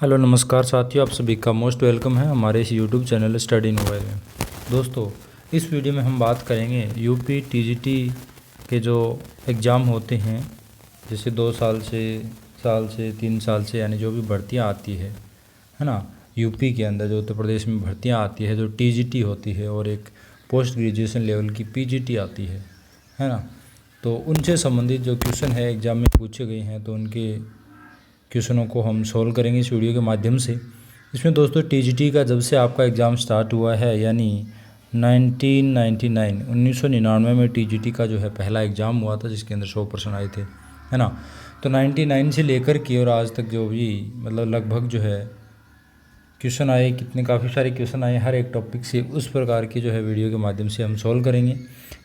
Hello नमस्कार साथियों, आप सभी का मोस्ट वेलकम है हमारे इस YouTube channel study in mobile में। दोस्तों, इस वीडियो में हम बात करेंगे यूपी टीजीटी के जो एग्ज़ाम होते हैं, जैसे 2 साल से 3 साल से, यानी जो भी भर्तियां आती है ना। यूपी के अंदर जो उत्तर प्रदेश में भर्तियां आती है, जो टीजीटी होती है, और एक पोस्ट ग्रेजुएशन लेवल की पीजीटी आती है ना। तो उनसे संबंधित जो क्वेश्चन है एग्ज़ाम में पूछे गए हैं, तो उनके क्वेश्चनों को हम सॉल्व करेंगे इस वीडियो के माध्यम से। इसमें दोस्तों टीजीटी का जब से आपका एग्ज़ाम स्टार्ट हुआ है, यानी 1999 में टीजीटी का जो है पहला एग्ज़ाम हुआ था, जिसके अंदर 100% आए थे, है ना। तो 99 से लेकर के और आज तक जो भी मतलब लगभग जो है क्वेश्चन आए, कितने काफ़ी सारे क्वेश्चन आए हर एक टॉपिक से, उस प्रकार की जो है वीडियो के माध्यम से हम सॉल्व करेंगे,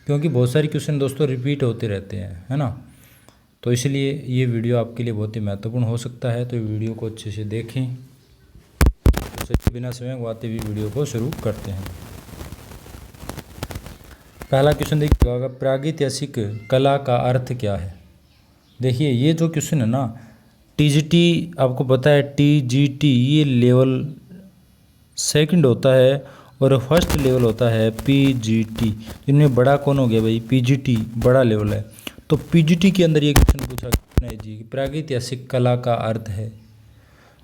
क्योंकि बहुत सारे क्वेश्चन दोस्तों रिपीट होते रहते हैं, है ना। तो इसलिए ये वीडियो आपके लिए बहुत ही महत्वपूर्ण हो सकता है, तो वीडियो को अच्छे से देखें। तो बिना समय गवाते हुए वीडियो को शुरू करते हैं। पहला क्वेश्चन देखिएगा, प्रागैतिहासिक कला का अर्थ क्या है। देखिए, ये जो क्वेश्चन है ना, टीजीटी आपको पता है, टीजीटी ये लेवल सेकंड होता है और फर्स्ट लेवल होता है पीजीटी। इनमें बड़ा कौन हो गया भाई, पीजीटी बड़ा लेवल है। तो पीजीटी के अंदर ये क्वेश्चन पूछा गया है जी, प्रागैतिहासिक कला का अर्थ है।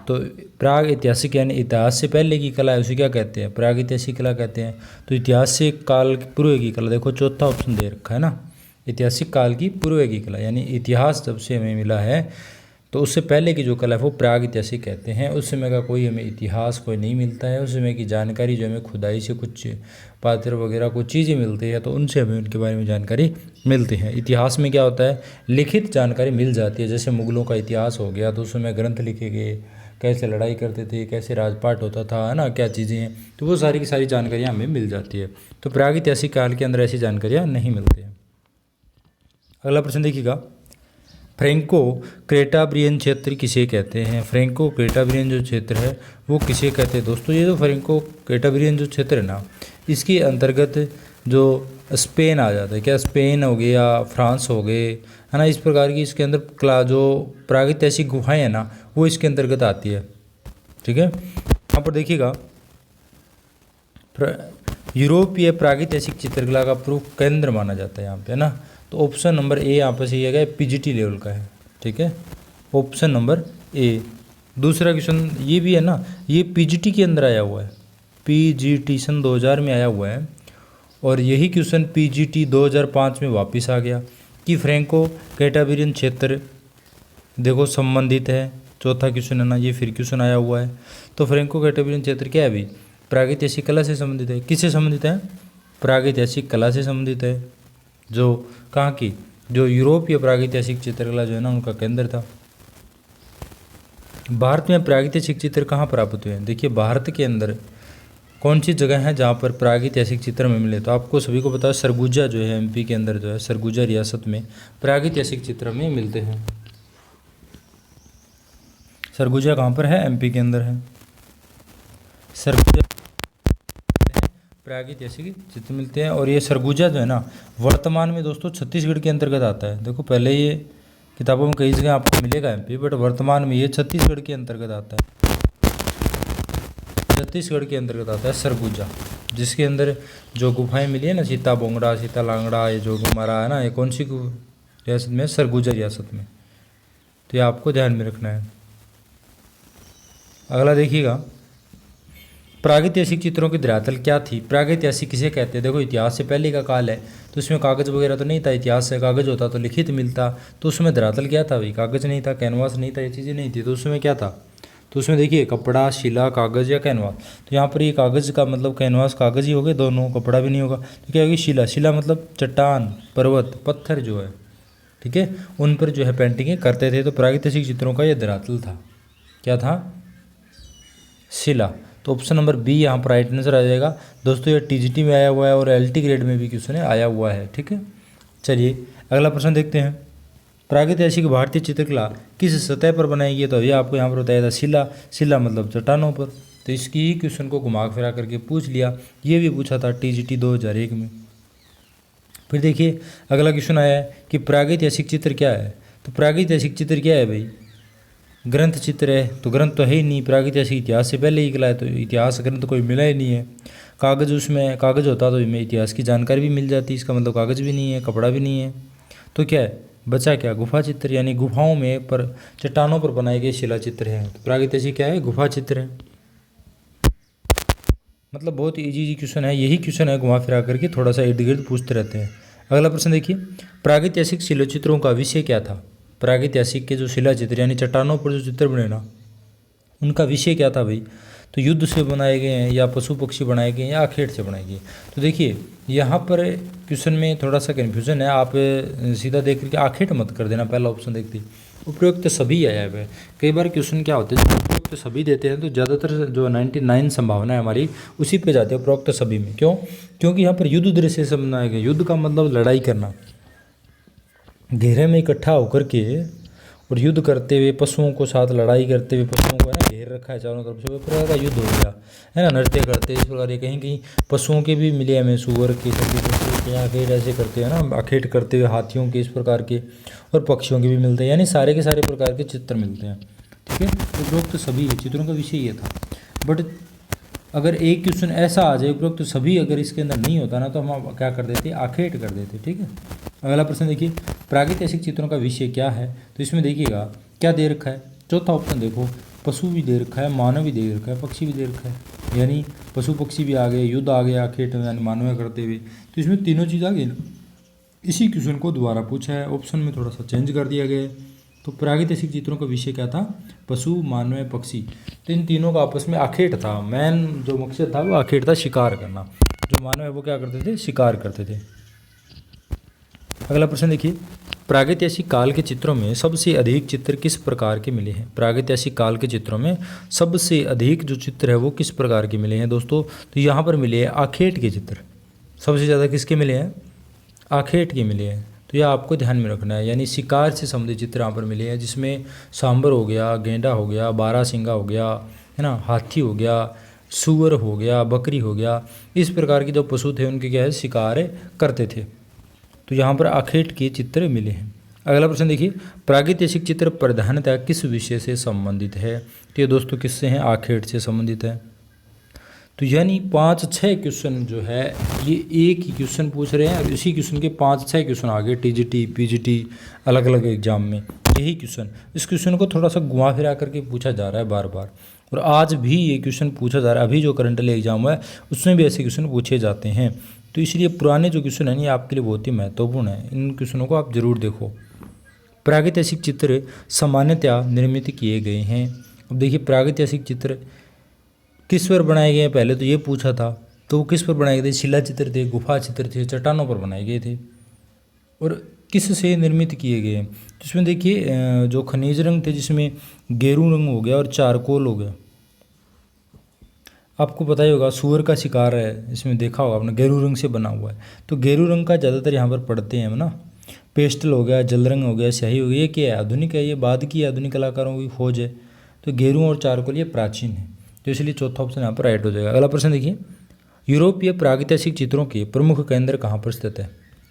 तो प्रागैतिहासिक यानी इतिहास से पहले की कला है, उसे क्या कहते हैं, प्रागैतिहासिक कला कहते हैं। तो इतिहास से काल पूर्व की कला, देखो चौथा ऑप्शन दे रखा है ना, ऐतिहासिक काल की पूर्व की कला, यानी इतिहास जब से हमें मिला है तो उससे पहले की जो कला है वो प्रागैतिहासिक कहते हैं। उस समय का कोई हमें इतिहास कोई नहीं मिलता है, उस समय की जानकारी जो हमें खुदाई से कुछ पात्र वगैरह कुछ चीज़ें मिलती है, तो उनसे हमें उनके बारे में जानकारी मिलती है। इतिहास में क्या होता है, लिखित जानकारी मिल जाती है। जैसे मुगलों का इतिहास हो गया, तो उस समय ग्रंथ लिखे गए, कैसे लड़ाई करते थे, कैसे राजपाट होता था, है ना, क्या चीज़ें हैं, तो वो सारी की सारी जानकारियाँ हमें मिल जाती है। तो प्रागैतिहासिक काल के अंदर ऐसी जानकारियाँ नहीं मिलती हैं। अगला प्रश्न देखिएगा, फ्रैंको कैटाब्रियन क्षेत्र किसे कहते हैं। फ्रैंको कैटाब्रियन जो क्षेत्र है वो किसे कहते हैं। दोस्तों, ये जो फ्रैंको कैटाब्रियन जो क्षेत्र है ना, इसके अंतर्गत जो स्पेन आ जाता है, क्या स्पेन हो गया, फ्रांस हो गए, है ना, इस प्रकार की इसके अंदर जो प्रागैतिहासिक गुफाएं हैं ना, वो इसके अंतर्गत आती है। ठीक है, यहाँ पर देखिएगा, यूरोपीय प्रागैतिहासिक चित्रकला का प्रमुख केंद्र माना जाता है यहाँ पे, है ना। तो ऑप्शन नंबर ए यहाँ पर सही है, पीजीटी लेवल का है। ठीक है, ऑप्शन नंबर ए। दूसरा क्वेश्चन ये भी है ना, ये पीजीटी के अंदर आया हुआ है, पीजीटी सन 2000 में आया हुआ है, और यही क्वेश्चन पीजीटी 2005 में वापस आ गया कि फ्रैंको कैटाब्रियन क्षेत्र देखो संबंधित है। चौथा क्वेश्चन है ना, ये फिर क्वेश्चन आया हुआ है। तो फ्रैंको कैटाब्रियन क्षेत्र क्या है भाई, प्रागैतिहासिक कला से संबंधित है। किससे संबंधित है, प्रागैतिहासिक कला से संबंधित है, जो कहाँ की, जो यूरोपीय प्रागैतिहासिक चित्रकला जो है ना, उनका केंद्र था। भारत में प्रागैतिहासिक चित्र कहाँ प्राप्त हुए हैं। देखिए, भारत के अंदर कौन सी जगह है जहाँ पर प्रागैतिहासिक चित्र में मिले। तो आपको सभी को पता है, सरगुजा जो है एमपी के अंदर जो है, सरगुजा रियासत में प्रागैतिहासिक चित्र में मिलते हैं। सरगुजा कहाँ पर है, एमपी के अंदर है। सरगुजा प्रागैतिहासिक चित्र मिलते हैं, और ये सरगुजा जो है ना, वर्तमान में दोस्तों छत्तीसगढ़ के अंतर्गत आता है। देखो, पहले ये किताबों में कई जगह आपको मिलेगा एमपी, बट वर्तमान में ये छत्तीसगढ़ के अंतर्गत आता है। छत्तीसगढ़ के अंतर्गत आता है सरगुजा, जिसके अंदर जो गुफाएं मिली है ना, सीता बोंगड़ा, सीता लांगड़ा, ये जो हमारा है ना, ये कौन सी रियासत में, सरगुजा रियासत में। तो ये आपको ध्यान में रखना है। अगला देखिएगा, प्रागैतिहासिक चित्रों की धरातल क्या थी। प्रागैतिहासिक किसे कहते हैं। देखो, इतिहास से पहले का काल है, तो उसमें कागज़ वगैरह तो नहीं था। इतिहास से कागज़ होता तो लिखित मिलता, तो उसमें धरातल क्या था भाई, कागज़ नहीं था, कैनवास नहीं था, ये चीज़ें नहीं थी। तो उसमें क्या था, तो उसमें देखिए, कपड़ा, शिला, कागज़ या कैनवास। तो यहाँ पर ये कागज़ का मतलब कैनवास कागज़ ही हो गए दोनों, कपड़ा भी नहीं होगा। तो क्या होगी, शिला। शिला मतलब चट्टान, पर्वत, पत्थर जो है, ठीक है, उन पर जो है पेंटिंगें करते थे। तो प्रागैतिहासिक चित्रों का ये धरातल था, क्या था, शिला। तो ऑप्शन नंबर बी यहाँ पर राइट आंसर आ जाएगा। दोस्तों, ये टीजीटी में आया हुआ है और एलटी ग्रेड में भी क्वेश्चन आया हुआ है। ठीक है, चलिए अगला प्रश्न देखते हैं। प्रागैतिहासिक भारतीय चित्रकला किस सतह पर बनाई गई है। तो ये आपको यहाँ पर बताया था, शिला। शिला मतलब चट्टानों पर। तो इसकी ही क्वेश्चन को घुमा फिरा करके पूछ लिया। ये भी पूछा था टीजीटी 2001 में। फिर देखिए, अगला क्वेश्चन आया है कि प्रागैतिहासिक चित्र क्या है। तो प्रागैतिहासिक चित्र क्या है भाई, ग्रंथ चित्र है तो ग्रंथ तो है ही नहीं, प्रागैतिहासिक इतिहास से पहले ही निकला है, तो इतिहास ग्रंथ कोई मिला ही नहीं है। कागज़, उसमें कागज़ होता तो इसमें इतिहास की जानकारी भी मिल जाती, इसका मतलब कागज़ भी नहीं है, कपड़ा भी नहीं है, तो क्या है बचा क्या, गुफा चित्र, यानी गुफाओं में पर चट्टानों पर बनाए गए शिला चित्र हैं। तो प्रागैतिहासिक क्या है, गुफा चित्र है। मतलब बहुत इजी क्वेश्चन है, यही क्वेश्चन है घुमा फिरा करके थोड़ा सा इर्द गिर्द पूछते रहते हैं। अगला प्रश्न देखिए, प्रागैतिहासिक शिलाचित्रों का विषय क्या था। प्रागैतिहासिक के जो शिलाचित्र यानी चट्टानों पर जो चित्र बने ना, उनका विषय क्या था भाई, तो युद्ध से बनाए गए हैं या पशु पक्षी बनाए गए हैं या आखेट से बनाए गए। तो देखिए यहाँ पर क्वेश्चन में थोड़ा सा कन्फ्यूजन है, आप सीधा देख करके आखेट मत कर देना, पहला ऑप्शन देखते उपयुक्त सभी आया है। कई बार क्वेश्चन क्या होते हैं, उपयुक्त सभी देते हैं तो ज़्यादातर जो 99 संभावना है हमारी उसी पे जाते हैं, उपयुक्त सभी में। क्यों, क्योंकि यहाँ पर युद्ध दृश्य से बनाए गए, युद्ध का मतलब लड़ाई करना, घेरे में इकट्ठा होकर के और युद्ध करते हुए, पशुओं को साथ लड़ाई करते हुए, पशुओं को है ना घेर रखा है चारों तरफ से, प्रकार का युद्ध हो गया है ना, नृत्य करते इस प्रकार। कहीं कहीं पशुओं के भी मिले हमें, सुअर के, सभी पशुओं के आखेट ऐसे करते हैं ना, आखेट करते हुए, हाथियों के इस प्रकार के, और पक्षियों के भी मिलते हैं, यानी सारे के सारे प्रकार के चित्र मिलते हैं। ठीक है, उपरोक्त सभी चित्रों का विषय ये था। बट अगर एक क्वेश्चन ऐसा आ जाए उपरोक्त सभी अगर इसके अंदर नहीं होता ना, तो हम क्या कर देते, आखेट कर देते। ठीक है, अगला प्रश्न देखिए, प्रागैतिहासिक चित्रों का विषय क्या है। तो इसमें देखिएगा क्या दे रखा है, चौथा ऑप्शन देखो, पशु भी दे रखा है, मानव भी दे रखा है, पक्षी भी दे रखा है, यानी पशु पक्षी भी आ गए, युद्ध आ गया, आखेट यानी मानव करते हुए, तो इसमें तीनों चीज़ आ गई ना। इसी क्वेश्चन को दोबारा पूछा है, ऑप्शन में थोड़ा सा चेंज कर दिया गया है। तो प्रागैतिहासिक चित्रों का विषय क्या था, पशु, मानव, पक्षी, तो इन तीनों का आपस में आखेट था। मेन जो मकसद था वो आखेट था, शिकार करना। जो मानव है वो क्या करते थे, शिकार करते थे। अगला प्रश्न देखिए, प्रागैतिहासिक काल के चित्रों में सबसे अधिक चित्र किस प्रकार के मिले हैं। प्रागैतिहासिक काल के चित्रों में सबसे अधिक जो चित्र है वो किस प्रकार के मिले हैं दोस्तों, तो यहाँ पर मिले हैं आखेट के चित्र। सबसे ज़्यादा किसके मिले हैं, आखेट के मिले हैं। तो यह आपको ध्यान में रखना है, यानी शिकार से संबंधित चित्र यहाँ पर मिले हैं, जिसमें सांबर हो गया, गेंडा हो गया, बारहसिंगा हो गया, है ना, हाथी हो गया, सूअर हो गया, बकरी हो गया, इस प्रकार के जो पशु थे उनके क्या है, शिकार करते थे। तो यहाँ पर आखेट के चित्र मिले हैं। अगला प्रश्न देखिए, प्रागैतिहासिक चित्र प्रधानतः किस विषय से संबंधित है। तो ये दोस्तों किससे हैं, आखेट से संबंधित है। तो यानी 5-6 क्वेश्चन जो है ये एक ही क्वेश्चन पूछ रहे हैं, और इसी क्वेश्चन के 5-6 क्वेश्चन आगे टीजीटी, पीजीटी, अलग अलग एग्जाम में यही क्वेश्चन, इस क्वेश्चन को थोड़ा सा घुमा फिरा करके पूछा जा रहा है बार बार, और आज भी ये क्वेश्चन पूछा जा रहा है। अभी जो करंट एग्जाम है उसमें भी ऐसे क्वेश्चन पूछे जाते हैं। तो इसलिए पुराने जो क्वेश्चन हैं ये आपके लिए बहुत ही महत्वपूर्ण है, इन क्वेश्चनों को आप जरूर देखो। प्रागैतिहासिक चित्र सामान्यतः निर्मित किए गए हैं। अब देखिए प्रागैतिहासिक चित्र किस पर बनाए गए हैं, पहले तो ये पूछा था, तो वो किस पर बनाए गए थे, शिला चित्र थे, गुफा चित्र थे, चट्टानों पर बनाए गए थे, और किस से निर्मित किए गए हैं। तो इसमें देखिए जो खनिज रंग थे, जिसमें गेरू रंग हो गया और चारकोल हो गया। आपको पता ही होगा सूअर का शिकार है, इसमें देखा होगा आपने, गेरू रंग से बना हुआ है। तो गेरू रंग का ज़्यादातर यहाँ पर पढ़ते हैं हम ना। पेस्टल हो गया, जल रंग हो गया, स्याही हो गई, ये क्या है, आधुनिक है, ये बाद की आधुनिक कलाकारों की खोज है। तो गेरू और चारकोल ये प्राचीन है, तो इसलिए चौथा ऑप्शन यहाँ पर राइट हो जाएगा। अगला प्रश्न देखिए, यूरोपीय प्रागैतिहासिक चित्रों के प्रमुख केंद्र कहाँ पर स्थित है।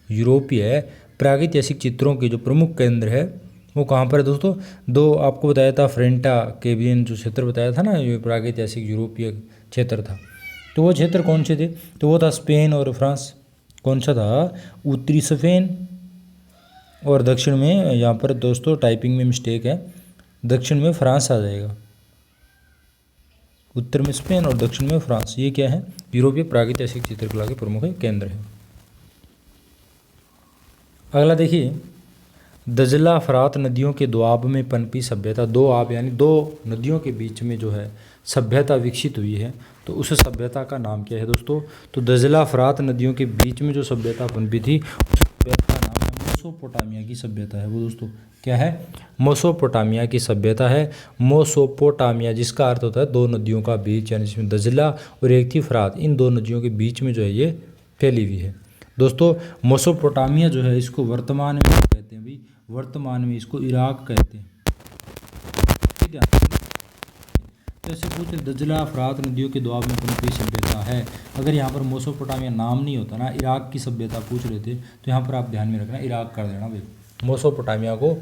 यूरोपीय प्रागैतिहासिक चित्रों के जो प्रमुख केंद्र है वो कहाँ पर है दोस्तों। दो आपको बताया था, फ्रेंटा केबियन जो क्षेत्र बताया था ना, ये प्रागैतिहासिक यूरोपीय क्षेत्र था। तो वो क्षेत्र कौन से थे, तो वो था स्पेन और फ्रांस। कौन सा था, उत्तरी स्पेन और दक्षिण में, यहाँ पर दोस्तों टाइपिंग में मिस्टेक है, दक्षिण में फ्रांस आ जाएगा। उत्तर में स्पेन और दक्षिण में फ्रांस, ये क्या है, यूरोपीय प्रागैतिहासिक चित्रकला के प्रमुख केंद्र है। अगला देखिए, दजला फरात नदियों के दोआब में पनपी सभ्यता। दो आब यानी दो नदियों के बीच में जो है सभ्यता विकसित हुई है, तो उस सभ्यता का नाम क्या है दोस्तों। तो दजला फरात नदियों के बीच में जो सभ्यता पनपी थी उस सभ्यता का नाम है मेसोपोटामिया की सभ्यता है। वो दोस्तों क्या है, मेसोपोटामिया की सभ्यता है। मेसोपोटामिया जिसका अर्थ होता है दो नदियों का बीच, यानी जिसमें दजला और एक थी फरात, इन दो नदियों के बीच में जो है ये फैली हुई है। दोस्तों मेसोपोटामिया जो है इसको वर्तमान में कहते हैं भाई, वर्तमान में इसको इराक कहते हैं। जैसे पूछे दजला फरात नदियों के दोआब में पनपी सभ्यता है, अगर यहाँ पर मेसोपोटामिया नाम नहीं होता ना, इराक की सभ्यता पूछ रहे थे, तो यहाँ पर आप ध्यान में रखना इराक कर देना भाई, मेसोपोटामिया को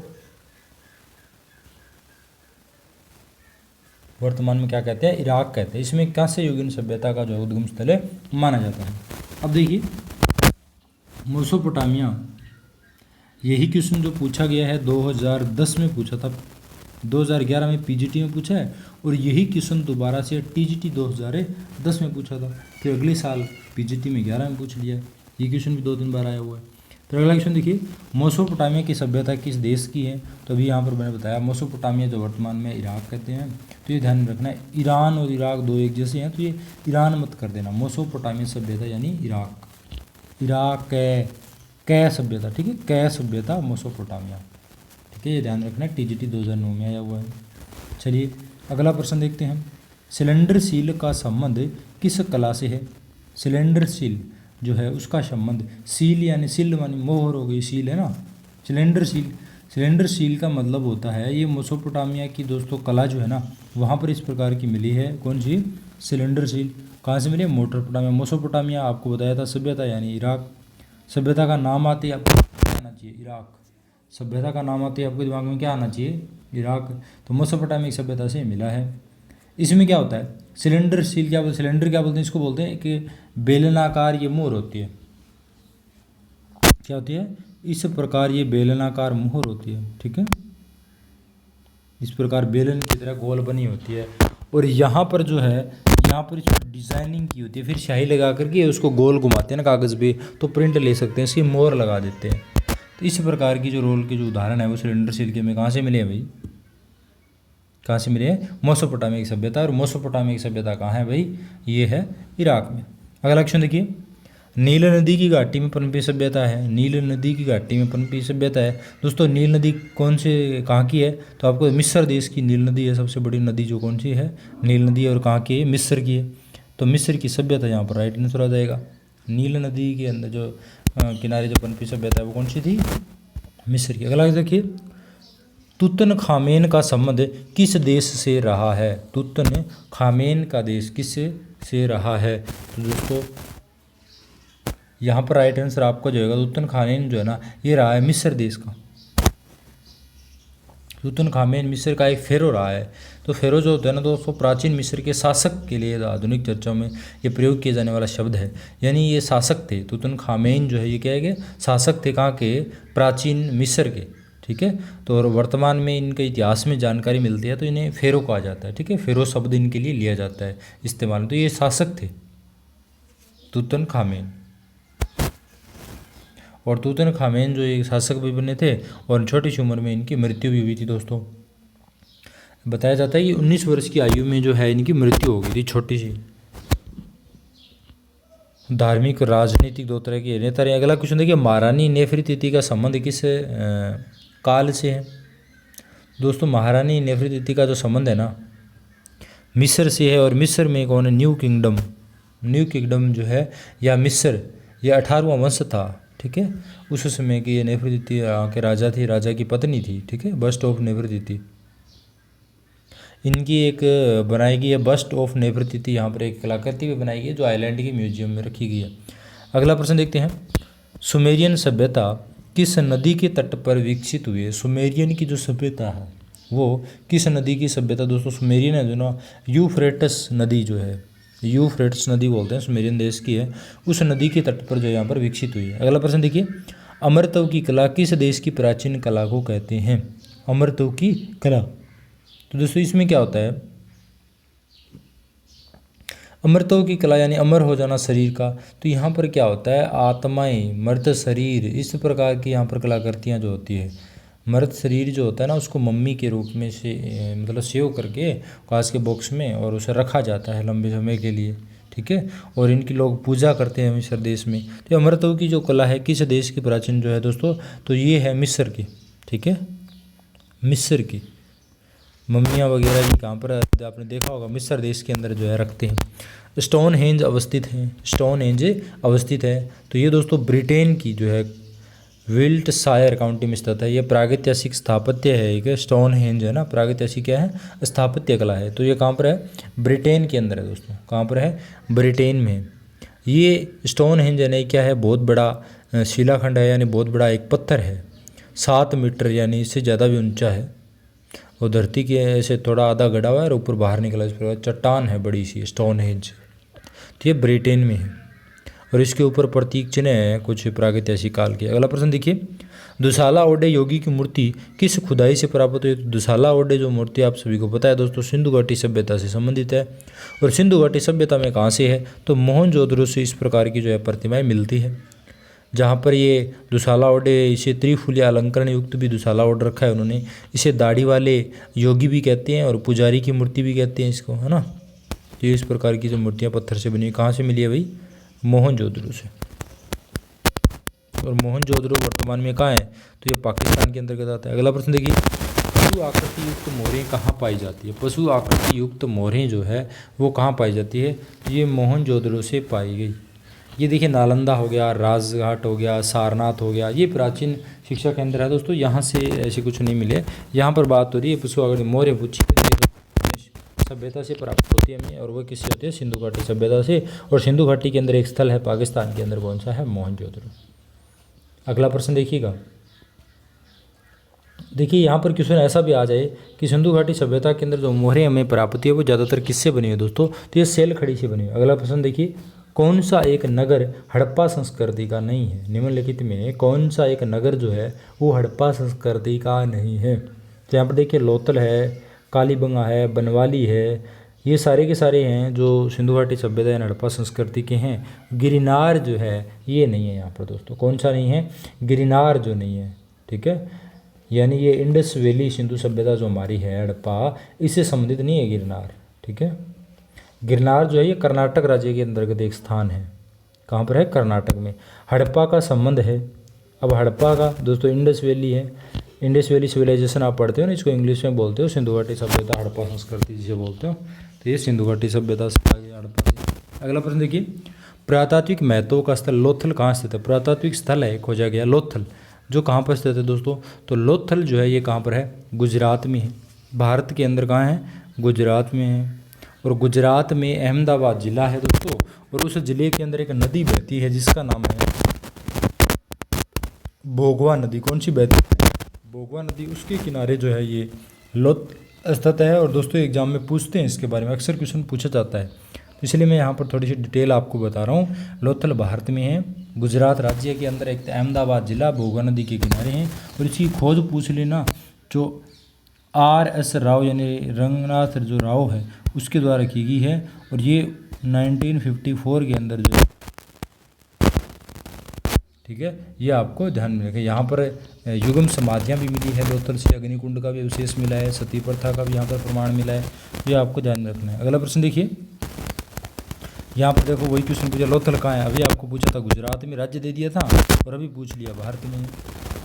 वर्तमान में क्या कहते हैं, इराक कहते हैं। इसमें कांस्य युगीन सभ्यता का जो उद्गम स्थल है माना जाता है। अब देखिए मेसोपोटामिया, यही क्वेश्चन जो पूछा गया है 2010 में पूछा था, 2011 में पीजीटी में पूछा है, और यही क्वेश्चन दोबारा से टीजीटी 2010 में पूछा था, फिर अगले साल पीजीटी में 11 में पूछ लिया। ये क्वेश्चन भी 2-3 बार आया हुआ है। तो अगला क्वेश्चन देखिए, मेसोपोटामिया की सभ्यता किस देश की है? तो अभी यहाँ पर मैंने बताया मेसोपोटामिया जो वर्तमान में इराक कहते हैं, तो ये ध्यान में रखना है, ईरान और इराक दो एक जैसे हैं, तो ये ईरान मत कर देना। मेसोपोटामिया सभ्यता यानी इराक, इराक कै सभ्यता, ठीक है, कै सभ्यता मेसोपोटामिया, ठीक है, ये ध्यान रखना है, टीजीटी 2009 में आया हुआ है। चलिए अगला प्रश्न देखते हैं, सिलेंडर सील का संबंध किस कला से है? सिलेंडर सील जो है उसका संबंध, सील यानी सिल मानी मोहर हो गई, सील है ना, सिलेंडर सील, सिलेंडर सील का मतलब होता है ये मेसोपोटामिया की दोस्तों कला जो है ना वहाँ पर इस प्रकार की मिली है। कौन सी? Cylinder seal. कहाँ से मिली? मेसोपोटामिया। मेसोपोटामिया आपको बताया था सभ्यता यानी इराक। सभ्यता का नाम आते ही आपको क्या आना चाहिए? इराक। सभ्यता का नाम आते ही आपके दिमाग में क्या आना चाहिए? इराक। तो मेसोपोटामिक सभ्यता से मिला है। इसमें क्या होता है? सिलेंडर सील क्या बोलते हैं? सिलेंडर क्या बोलते हैं? इसको बोलते हैं कि बेलनाकार ये मोहर होती है। क्या होती है? इस प्रकार ये बेलनाकार मोहर होती है, ठीक है, इस प्रकार बेलन की तरह गोल बनी होती है, और यहाँ पर जो है यहाँ पर इस पर डिजाइनिंग की होती है, फिर स्याही लगा करके उसको गोल घुमाते हैं ना कागज़ पे, तो प्रिंट ले सकते हैं, इसकी मोहर लगा देते हैं। तो इस प्रकार की जो रोल के जो उदाहरण है वो सिलेंडर सील के में कहाँ से मिले हैं भाई? कहाँ से मिले हैं? मेसोपोटामिया की सभ्यता। और मेसोपोटामिया की सभ्यता कहाँ है भाई? ये है इराक में। अगला क्वेश्चन देखिए, नील नदी की घाटी में पनपी सभ्यता है। नील नदी की घाटी में पनपी सभ्यता है। दोस्तों नील नदी कौन से कहाँ की है? तो आपको मिस्र देश की नील नदी है, सबसे बड़ी नदी जो कौन सी है? नील नदी। और कहाँ की है? मिस्र की है। तो मिस्र की सभ्यता यहाँ पर राइट आंसर आ जाएगा। नील नदी के अंदर जो किनारे जो पनपी सभ्यता है वो कौन सी थी? मिस्र की। अगला देखिए, तुतनखामेन का संबंध किस देश से रहा है? तुतनखामेन का देश किस से रहा है? तो दोस्तों यहाँ पर राइट आंसर आपका जो है तुतनखामेन जो है ना ये रहा है मिस्र देश का। तुतनखामेन मिस्र का एक फेरो रहा है। तो फेरो जो होता है ना दोस्तों प्राचीन मिस्र के शासक के लिए आधुनिक चर्चाओं में ये प्रयोग किया जाने वाला शब्द है, यानी ये शासक थे। तुतनखामेन जो है ये क्या है कि शासक थे कहाँ के? प्राचीन मिस्र के, ठीक है। तो और वर्तमान में इनके इतिहास में जानकारी मिलती है तो इन्हें फेरो कहा जाता है, ठीक है, फेरो शब्द इनके लिए लिया जाता है इस्तेमाल। तो ये शासक थे तुतनखामेन, और तुतनखामेन जो एक शासक भी बने थे और छोटी सी उम्र में इनकी मृत्यु भी हुई थी। दोस्तों बताया जाता है कि 19 वर्ष की आयु में जो है इनकी मृत्यु हो गई थी, छोटी सी। धार्मिक और राजनीतिक दो तरह के नेता रहे। अगला क्वेश्चन देखिए, महारानी नेफरीति का संबंध किस काल से है? दोस्तों महारानी नेफरीति का जो संबंध है ना मिस्र से है, और मिस्र में कौन है? न्यू किंगडम जो है या मिस्र यह 18वां वंश था, ठीक है। उस समय की ये नेफरीति के राजा थी, राजा की पत्नी थी, ठीक है, बस्ट ऑफ नेफरीति। इनकी एक बनाई गई है बस्ट ऑफ नेफरीति, यहाँ पर एक कलाकृति भी बनाई गई है जो आइलैंड के म्यूजियम में रखी गई है। अगला प्रश्न देखते हैं, सुमेरियन सभ्यता किस नदी के तट पर विकसित हुई है? सुमेरियन की जो सभ्यता है वो किस नदी की सभ्यता? दोस्तों सुमेरियन है जो ना यूफ्रेटस नदी जो है, यूफ्रेटस नदी बोलते हैं, सुमेरियन देश की है, उस नदी के तट पर जो यहाँ पर विकसित हुई है। अगला प्रश्न देखिए, अमरत्व की कला किस देश की प्राचीन कला को कहते हैं? अमरत्व की कला। तो दोस्तों इसमें क्या होता है? अमरत्व की कला यानी अमर हो जाना शरीर का। तो यहाँ पर क्या होता है? आत्माएं, मर्त शरीर, इस प्रकार की यहाँ पर कलाकृतियाँ जो होती है, मर्त शरीर जो होता है ना उसको मम्मी के रूप में से मतलब सेव करके कांच के बॉक्स में और उसे रखा जाता है लंबे समय के लिए, ठीक है, और इनकी लोग पूजा करते हैं मिस्र देश में। तो अमरत्व की जो कला है किस देश की प्राचीन जो है दोस्तों? तो ये है मिस्र की, ठीक है, मिस्र की। मम्मियाँ वगैरह भी कहाँ पर आपने देखा होगा मिस्र देश के अंदर जो है रखते हैं। स्टोन हेंज अवस्थित है, स्टोन हेंज अवस्थित है। तो ये दोस्तों ब्रिटेन की जो है विल्टशायर काउंटी में स्थित है। ये प्रागैतिहासिक स्थापत्य है, एक स्टोन हेंज है ना, प्रागैतिहासिक क्या है? स्थापत्य कला है। तो ये कहाँ पर है? ब्रिटेन के अंदर है दोस्तों। कहाँ पर है? ब्रिटेन में। ये स्टोन हेंज यानी क्या है? बहुत बड़ा शिलाखंड है, यानी बहुत बड़ा एक पत्थर है, 7 मीटर यानी इससे ज़्यादा भी ऊंचा है, वो धरती के ऐसे थोड़ा आधा गड़ा हुआ है और ऊपर बाहर निकला, इस प्रकार चट्टान है बड़ी सी, स्टोनहेंज। तो ये ब्रिटेन में है और इसके ऊपर प्रतीक चिन्ह है कुछ प्रागैतिहासिक काल के। अगला प्रश्न देखिए, दुसाला ओडे योगी की मूर्ति किस खुदाई से प्राप्त हुई? तो दुसाला ओडे जो मूर्ति आप सभी को पता है दोस्तों, सिंधु घाटी सभ्यता से संबंधित है। और सिंधु घाटी सभ्यता में कहाँ से है? तो मोहनजोदड़ो से इस प्रकार की जो है प्रतिमाएं मिलती है, जहाँ पर ये दुसाला ओडे, इसे त्रिफुलिया अलंकरण युक्त भी दुसाला ओड रखा है उन्होंने। इसे दाढ़ी वाले योगी भी कहते हैं और पुजारी की मूर्ति भी कहते हैं इसको, है ना। ये इस प्रकार की जो मूर्तियाँ पत्थर से बनी, कहाँ से मिली है भाई? मोहनजोदड़ो से। और मोहनजोदड़ो वर्तमान में कहाँ है? तो ये पाकिस्तान के अंतर्गत आता है। अगला प्रश्न देखिए, पशु आकृति युक्त मोहरें कहाँ पाई जाती है? पशु आकृति युक्त मोहरें जो है वो कहाँ पाई जाती है? तो ये मोहनजोदड़ो से पाई गई। ये देखिए, नालंदा हो गया, राजघाट हो गया, सारनाथ हो गया, ये प्राचीन शिक्षा केंद्र है दोस्तों, यहाँ से ऐसे कुछ नहीं मिले। यहाँ पर बात हो रही है पशु आकृति मोहरें पूछी सभ्यता से प्राप्त होती है हमें, और वह किससे होती है? सिंधु घाटी सभ्यता से। और सिंधु घाटी के अंदर एक स्थल है पाकिस्तान के अंदर, कौन सा है? मोहनजोदड़ो। अगला प्रश्न देखिएगा, देखिए यहाँ पर क्वेश्चन ऐसा भी आ जाए कि सिंधु घाटी सभ्यता के अंदर जो मोहरें हमें प्राप्त होती है वो ज़्यादातर किससे बनी है दोस्तों? तो ये सेल खड़ी से बनी है। अगला प्रश्न देखिए, कौन सा एक नगर हड़प्पा संस्कृति का नहीं है? निम्नलिखित में कौन सा एक नगर जो है वो हड़प्पा संस्कृति का नहीं है? तो यहाँ पर देखिए, लोथल है, कालीबंगा है, बनवाली है, ये सारे के सारे हैं जो सिंधु घाटी सभ्यता या हड़प्पा संस्कृति के हैं। गिरनार जो है ये नहीं है यहाँ पर दोस्तों। कौन सा नहीं है? गिरनार जो नहीं है, ठीक है। यानी ये इंडस वैली सिंधु सभ्यता जो हमारी है हड़प्पा, इससे संबंधित नहीं है गिरनार, ठीक है। गिरनार जो है ये कर्नाटक राज्य के अंतर्गत एक स्थान है। कहाँ पर है? कर्नाटक में। हड़प्पा का संबंध है, अब हड़प्पा का दोस्तों इंडस वैली है। इंडस वैली सिविलाइजेशन आप पढ़ते हो ना, इसको इंग्लिश में बोलते हो सिंधु घाटी सभ्यता हड़प्पा संस्कृति जिसे बोलते हो। तो ये सिंधु घाटी सभ्यता से आगे हड़प्पा से। अगला प्रश्न देखिए, पुरातात्विक महत्व का स्थल लोथल कहाँ स्थित है? पुरातात्विक स्थल है खोजा गया लोथल, जो कहाँ पर स्थित है दोस्तों? तो लोथल जो है ये कहाँ पर है? गुजरात में है। भारत के अंदर कहाँ है? गुजरात में है। और गुजरात में अहमदाबाद जिला है दोस्तों, और उस जिले के अंदर एक नदी बहती है जिसका नाम है भोगवा नदी। कौन सी बहती है? भोगवा नदी। उसके किनारे जो है ये लोथ स्थित है। और दोस्तों एग्जाम में पूछते हैं इसके बारे में, अक्सर क्वेश्चन पूछा जाता है, तो इसलिए मैं यहाँ पर थोड़ी सी डिटेल आपको बता रहा हूँ। लोथल भारत में है, गुजरात राज्य के अंदर, एक अहमदाबाद जिला, भोगवा नदी के किनारे हैं। और इसकी खोज पूछ लेना, जो RS राव यानी रंगनाथ जो राव है उसके द्वारा की गई है। और ये 1954 के अंदर जो है, ठीक है, ये आपको ध्यान में रखें। यहाँ पर युगम समाधियाँ भी मिली है लोथल से, अग्निकुंड का भी विशेष मिला है, सती प्रथा का भी यहाँ पर प्रमाण मिला है, ये आपको ध्यान में रखना है। अगला प्रश्न देखिए, यहाँ पर देखो वही क्वेश्चन पूछा, लोथल कहाँ है? अभी आपको पूछा था गुजरात में, राज्य दे दिया था, और अभी पूछ लिया भारत में।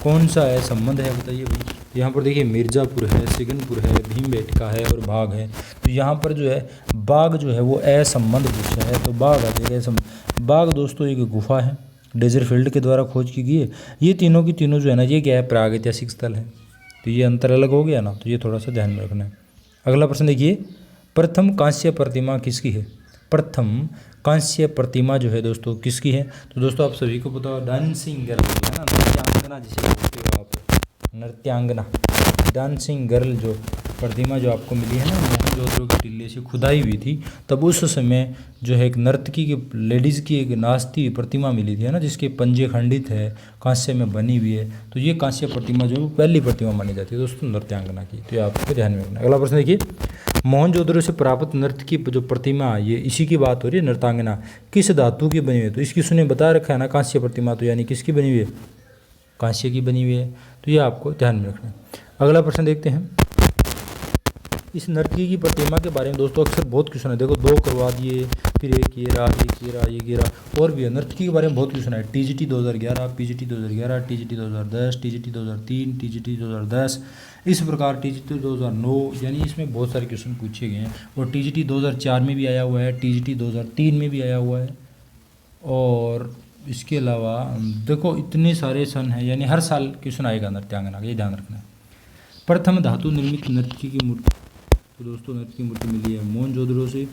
कौन सा है? संबंध है, बताइए भाई। यहाँ पर देखिए, मिर्ज़ापुर है, सिगनपुर है, भीमबेटका है और बाघ है। तो यहाँ पर जो है बाघ जो है वो असंबंध पूछा है, तो बाघ आ जाएगा। बाघ दोस्तों एक गुफा है, डेजरफील्ड के द्वारा खोज की गई है। ये तीनों की तीनों जो है ना, ये क्या है? प्रागैतिहासिक स्थल है। तो ये अंतर अलग हो गया ना, तो ये थोड़ा सा ध्यान में रखना है। अगला प्रश्न देखिए, प्रथम कांस्य प्रतिमा किसकी है? प्रथम कांस्य प्रतिमा जो है दोस्तों किसकी है? तो दोस्तों आप सभी को पता हो, डांसिंग गर्ल है ना, नृत्यांगना जिसे बोलते हो आप, नृत्यांगना, डांसिंग गर्ल जो प्रतिमा जो आपको मिली है ना, मोहनजोदड़ो के टिल्ले से खुदाई हुई थी, तब उस समय जो है एक नर्तकी की, लेडीज़ की एक नाचती प्रतिमा मिली थी, है ना, जिसके पंजे खंडित है, कांस्य में बनी हुई है। तो ये कांस्य प्रतिमा जो है वो पहली प्रतिमा मानी जाती है दोस्तों नृत्यांगना की। तो ये आपको ध्यान में रखना। अगला प्रश्न देखिए, मोहनजोदड़ो से प्राप्त नृत्य की जो प्रतिमा, ये इसी की बात हो रही है, नृत्यांगना, किस धातु की बनी हुई है? तो इसकी सुने बता रखा है ना, कांस्य प्रतिमा, तो यानी किसकी बनी हुई है? कांस्य की बनी हुई है। तो ये आपको ध्यान में रखना है। अगला प्रश्न देखते हैं, इस नर्तकी की प्रतिमा के बारे में दोस्तों अक्सर बहुत क्वेश्चन है। देखो, 2 करवा दिए, फिर एक ये रहा, ये गिरा, और भी है। नर्तकी के बारे में बहुत क्वेश्चन है। TGT 2011, PGT 2011, TGT 2010, TGT 2003, TGT 2010, इस प्रकार TGT 2009, यानी इसमें बहुत सारे क्वेश्चन पूछे गए हैं। और TGT 2004 में भी आया हुआ है, TGT 2003 में भी आया हुआ है। और इसके अलावा देखो इतने सारे सन हैं, यानी हर साल क्वेश्चन आएगा नृत्यांगना का, ये ध्यान रखना है। प्रथम धातु निर्मित नर्तकी की मूर्ति, तो दोस्तों नृत्य की मूर्ति मिली है मोहनजोदड़ो से।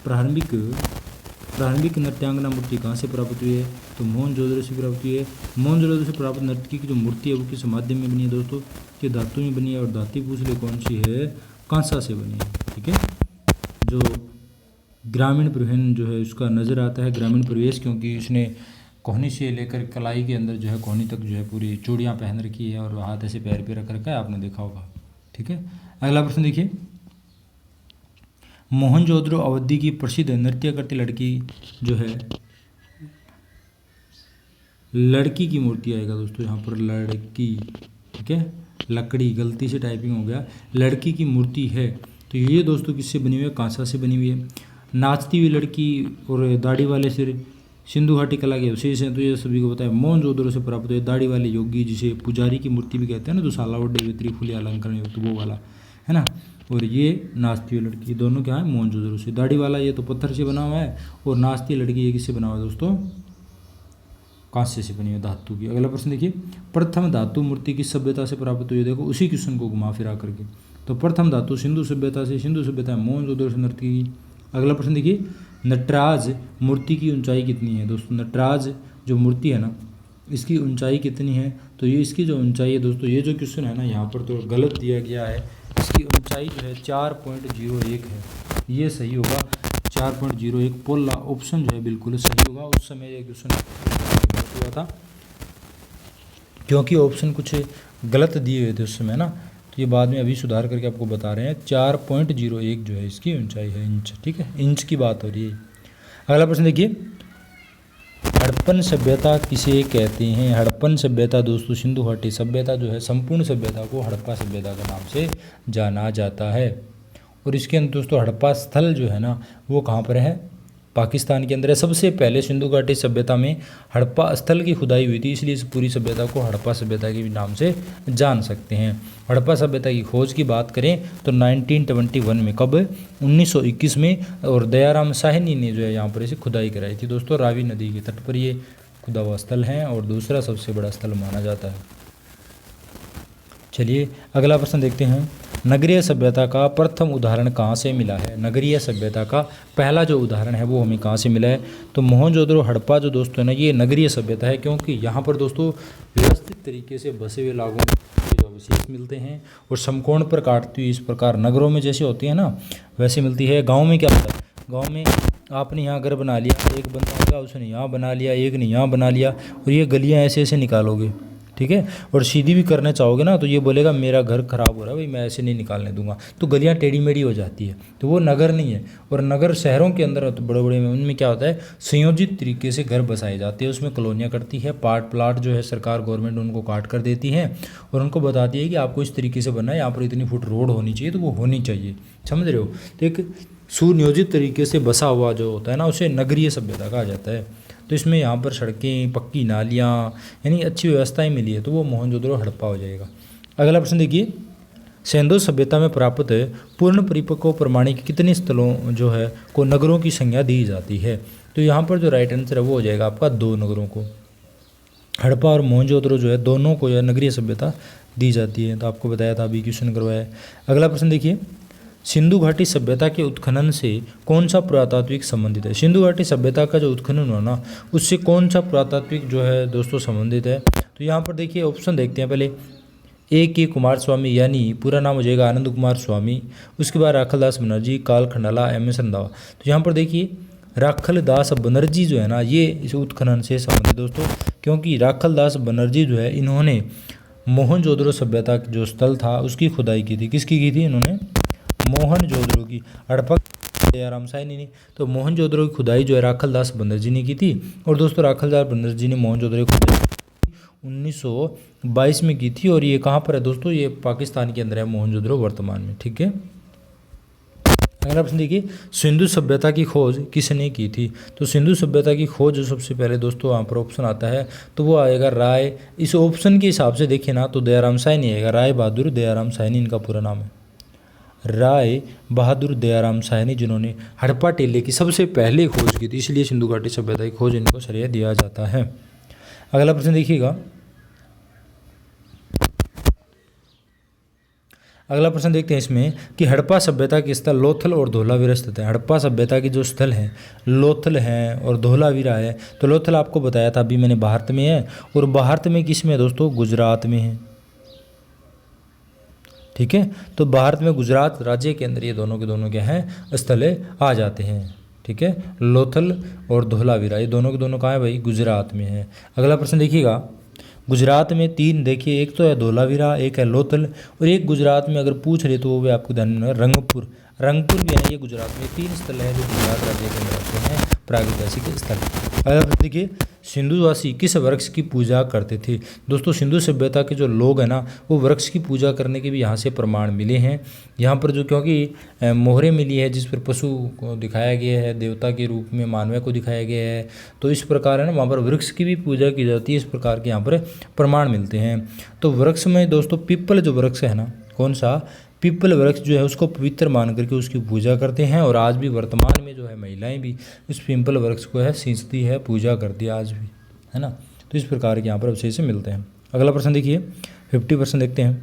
प्रारंभिक नृत्यांगना मूर्ति कहाँ से प्राप्त हुई है? तो मोहनजोदड़ो से प्राप्त हुई है। मोहनजोदड़ो से प्राप्त नर्तकी की जो मूर्ति है वो किस माध्यम में बनी है दोस्तों? कि धातु में बनी है, और धातु पूछ ले कौन सी है, कांसा से बनी है। ठीक है, जो ग्रामीण परिवहन जो है उसका नज़र आता है, ग्रामीण परिवेश, क्योंकि उसने कोहनी से लेकर कलाई के अंदर जो है कोहनी तक जो है पूरी चूड़ियाँ पहन रखी है और हाथ ऐसे पैर पे रख रखा है, आपने देखा होगा। ठीक है, अगला प्रश्न देखिए, मोहनजोदड़ो अवधि की प्रसिद्ध नृत्य करती लड़की जो है, लड़की की मूर्ति आएगा दोस्तों यहाँ पर, लड़की। ठीक है, लकड़ी, गलती से टाइपिंग हो गया, लड़की की मूर्ति है। तो ये दोस्तों किससे बनी हुई है, कांसा से बनी हुई है। नाचती हुई लड़की और दाढ़ी वाले सिर सिंधु घाटी कला के अवशेष हैं, तो ये सभी को पता है। मोहनजोदड़ो से प्राप्त हुए दाढ़ी वाले योगी, जिसे पुजारी की मूर्ति भी कहते हैं ना, तो सालावट देवी त्रिफुली अलंकरण युक्त वो वाला है ना, और ये नाचती हुई लड़की, दोनों क्या है, मोहनजोदड़ो से। दाढ़ी वाला ये तो पत्थर से बना हुआ है, और नाचती लड़की ये किससे बना हुआ है दोस्तों, कांस्य से बनी हुई धातु की। अगला प्रश्न देखिए, प्रथम धातु मूर्ति किस सभ्यता से प्राप्त हुई है, देखो उसी क्वेश्चन को घुमा फिरा करके। तो प्रथम धातु सिंधु सभ्यता से, सिंधु सभ्यता मोहनजोदड़ो से नृत्य की। अगला प्रश्न देखिए, नटराज मूर्ति की ऊंचाई कितनी है दोस्तों, नटराज जो मूर्ति है ना इसकी ऊंचाई कितनी है, तो ये इसकी जो ऊंचाई है दोस्तों, ये जो क्वेश्चन है ना यहाँ पर तो गलत दिया गया है, इसकी ऊंचाई जो है 4.01 है, ये सही होगा 4.01। पोला ऑप्शन जो है बिल्कुल सही होगा। उस समय ये क्वेश्चन गलत हुआ था क्योंकि ऑप्शन कुछ गलत दिए हुए थे उस समय ना, तो ये बाद में अभी सुधार करके आपको बता रहे हैं। 4.01 जो है इसकी ऊंचाई है, इंच। ठीक है, इंच की बात हो रही है। अगला प्रश्न देखिए, हड़प्पन सभ्यता किसे कहते हैं। हड़प्पन सभ्यता दोस्तों सिंधु घाटी सभ्यता जो है, संपूर्ण सभ्यता को हड़प्पा सभ्यता के नाम से जाना जाता है। और इसके अंदर दोस्तों हड़प्पा स्थल जो है ना वो कहाँ पर है, पाकिस्तान के अंदर है। सबसे पहले सिंधु घाटी सभ्यता में हड़प्पा स्थल की खुदाई हुई थी, इसलिए इस पूरी सभ्यता को हड़प्पा सभ्यता के भी नाम से जान सकते हैं। हड़प्पा सभ्यता की खोज की बात करें तो 1921 में, कब, 1921 में, और दयाराम साहनी ने जो है यहाँ पर इसे खुदाई कराई थी दोस्तों। रावी नदी के तट पर ये खुदा हुआ स्थल है और दूसरा सबसे बड़ा स्थल माना जाता है। चलिए अगला प्रश्न देखते हैं, नगरीय सभ्यता का प्रथम उदाहरण कहाँ से मिला है। नगरीय सभ्यता का पहला जो उदाहरण है वो हमें कहाँ से मिला है, तो मोहनजोदड़ो हड़प्पा जो दोस्तों है ना ये नगरीय सभ्यता है, क्योंकि यहाँ पर दोस्तों व्यवस्थित तरीके से बसे हुए लागों के जो अवशेष मिलते हैं और समकोण पर काटती हुई इस प्रकार नगरों में जैसे होती है ना वैसे मिलती है। गाँव में क्या होता है, गाँव में आपने यहाँ घर बना लिया, एक बंदा आएगा उसने यहाँ बना लिया, एक ने यहाँ बना लिया, और ये गलियाँ ऐसे ऐसे निकालोगे, ठीक है, और सीधी भी करना चाहोगे ना तो ये बोलेगा मेरा घर खराब हो रहा है भाई, मैं ऐसे नहीं निकालने दूंगा, तो गलियां टेढ़ी मेढ़ी हो जाती है, तो वो नगर नहीं है। और नगर शहरों के अंदर तो बड़े बड़े में उनमें क्या होता है, संयोजित तरीके से घर बसाए जाते हैं, उसमें कॉलोनियाँ करती है, प्लाट जो है सरकार गवर्नमेंट उनको काट कर देती है और उनको बताती है कि आपको इस तरीके से बनना है, यहाँ पर इतनी फुट रोड होनी चाहिए, तो वो होनी चाहिए, समझ रहे हो। तो एक सुनियोजित तरीके से बसा हुआ जो होता है ना उसे नगरीय सभ्यता कहा जाता है। तो इसमें यहाँ पर सड़कें, पक्की नालियाँ, यानी अच्छी व्यवस्थाएं मिली है, तो वो मोहनजोदड़ो हड़प्पा हो जाएगा। अगला प्रश्न देखिए, सिंधु सभ्यता में प्राप्त पूर्ण परिपक्व प्रमाणिक कितने स्थलों जो है को नगरों की संज्ञा दी जाती है, तो यहाँ पर जो राइट आंसर है वो हो जाएगा आपका 2 नगरों को। हड़प्पा और मोहनजोदड़ो जो है दोनों को यह नगरीय सभ्यता दी जाती है, तो आपको बताया था, अभी क्वेश्चन करवाया। अगला प्रश्न देखिए, सिंधु घाटी सभ्यता के उत्खनन से कौन सा पुरातात्विक संबंधित है। सिंधु घाटी सभ्यता का जो उत्खनन हुआ ना उससे कौन सा पुरातात्विक जो है दोस्तों संबंधित है, तो यहाँ पर देखिए ऑप्शन देखते हैं। पहले A.K. कुमार स्वामी, यानी पूरा नाम हो जाएगा आनंद कुमार स्वामी, उसके बाद राखलदास बनर्जी, काल खंडाला, M.S. रंधावा। तो यहाँ पर देखिए राखलदास बनर्जी जो है ना ये इस उत्खनन से संबंधित दोस्तों, क्योंकि राखलदास बनर्जी जो है इन्होंने मोहनजोदड़ो सभ्यता जो स्थल था उसकी खुदाई की थी। किसकी की थी इन्होंने, मोहनजोदड़ो की। हड़प्पा दयाराम साहनी ने, तो मोहनजोदड़ो की खुदाई जो है राखलदास बनर्जी ने की थी। और दोस्तों राखलदास बनर्जी ने मोहनजोदड़ो की खुदाई 1922 में की थी, और ये कहाँ पर है दोस्तों, ये पाकिस्तान के अंदर है मोहनजोदड़ो वर्तमान में, ठीक है। अगला प्रश्न देखिए, सिंधु सभ्यता की खोज किसने की थी, तो सिंधु सभ्यता की खोज जो सबसे पहले दोस्तों वहाँ पर ऑप्शन आता है तो वो आएगा राय। इस ऑप्शन के हिसाब से देखिए ना तो दयाराम साहनी आएगा, राय बहादुर दयाराम साहनी इनका पूरा नाम है, राय बहादुर दयाराम साहनी, जिन्होंने हड़प्पा टीले की सबसे पहले खोज की थी, इसलिए सिंधु घाटी सभ्यता की खोज इनको श्रेय दिया जाता है। अगला प्रश्न देखिएगा, अगला प्रश्न देखते हैं इसमें कि हड़प्पा सभ्यता के स्थल लोथल और धोलावीरा स्थित है। हड़प्पा सभ्यता के जो स्थल हैं लोथल हैं और धोलावीरा है। तो लोथल आपको बताया था अभी मैंने भारत में है, और भारत में किस में है दोस्तों, गुजरात में है। ठीक है। तो भारत में गुजरात राज्य के अंदर ये दोनों के दोनों क्या हैं, स्थल आ जाते हैं। ठीक है, लोथल और धोलावीरा ये दोनों के दोनों कहाँ है भाई, गुजरात में है। अगला प्रश्न देखिएगा, गुजरात में 3 देखिए, एक तो है धोलावीरा, एक है लोथल, और एक गुजरात में अगर पूछ रहे तो वो भी आपको ध्यान में रंगपुर। रंगपुर भी है ये गुजरात में। 3 स्थल हैं जो गुजरात राज्य के अंदर आते हैं प्रागैतिहासिक स्थल। अगला प्रश्न देखिए, सिंधुवासी किस वृक्ष की पूजा करते थे। दोस्तों सिंधु सभ्यता के जो लोग हैं ना, वो वृक्ष की पूजा करने के भी यहाँ से प्रमाण मिले हैं। यहाँ पर जो क्योंकि मोहरें मिली है जिस पर पशु को दिखाया गया है, देवता के रूप में मानव को दिखाया गया है, तो इस प्रकार है ना वहाँ पर वृक्ष की भी पूजा की जाती है। इस प्रकार के यहाँ पर प्रमाण मिलते हैं। तो वृक्ष में दोस्तों पीपल जो वृक्ष है ना, कौन सा, पीपल वृक्ष जो है उसको पवित्र मान करके उसकी पूजा करते हैं। और आज भी वर्तमान में जो है महिलाएं भी इस पीपल वृक्ष को है सींचती है, पूजा करती है आज भी, है ना। तो इस प्रकार के यहाँ पर अवशेष मिलते हैं। अगला प्रश्न देखिए 50% देखते हैं।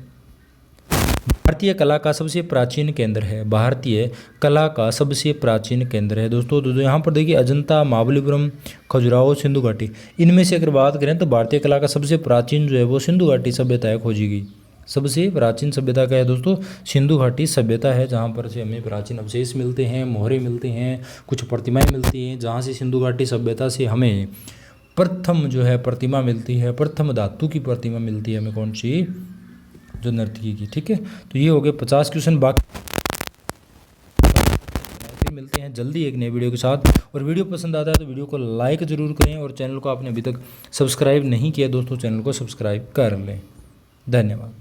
भारतीय कला का सबसे प्राचीन केंद्र है। भारतीय कला का सबसे प्राचीन केंद्र है दोस्तों। यहाँ पर देखिए अजंता, महाबलीपुरम, खजुराहो, सिंधु घाटी, इनमें से अगर बात करें तो भारतीय कला का सबसे प्राचीन जो है वो सिंधु घाटी सभ्यता है खोजी गई। सबसे प्राचीन सभ्यता क्या है दोस्तों, सिंधु घाटी सभ्यता है, जहाँ पर से हमें प्राचीन अवशेष मिलते हैं, मोहरे मिलते हैं, कुछ प्रतिमाएं मिलती हैं, जहाँ से सिंधु घाटी सभ्यता से हमें प्रथम जो है प्रतिमा मिलती है, प्रथम धातु की प्रतिमा मिलती है हमें, कौन सी, जो नर्तकी की। ठीक है, तो ये हो गए 50 क्वेश्चन। बाकी फिर मिलते हैं जल्दी एक नए वीडियो के साथ। और वीडियो पसंद आता है तो वीडियो को लाइक ज़रूर करें, और चैनल को आपने अभी तक सब्सक्राइब नहीं किया दोस्तों, चैनल को सब्सक्राइब कर लें। धन्यवाद।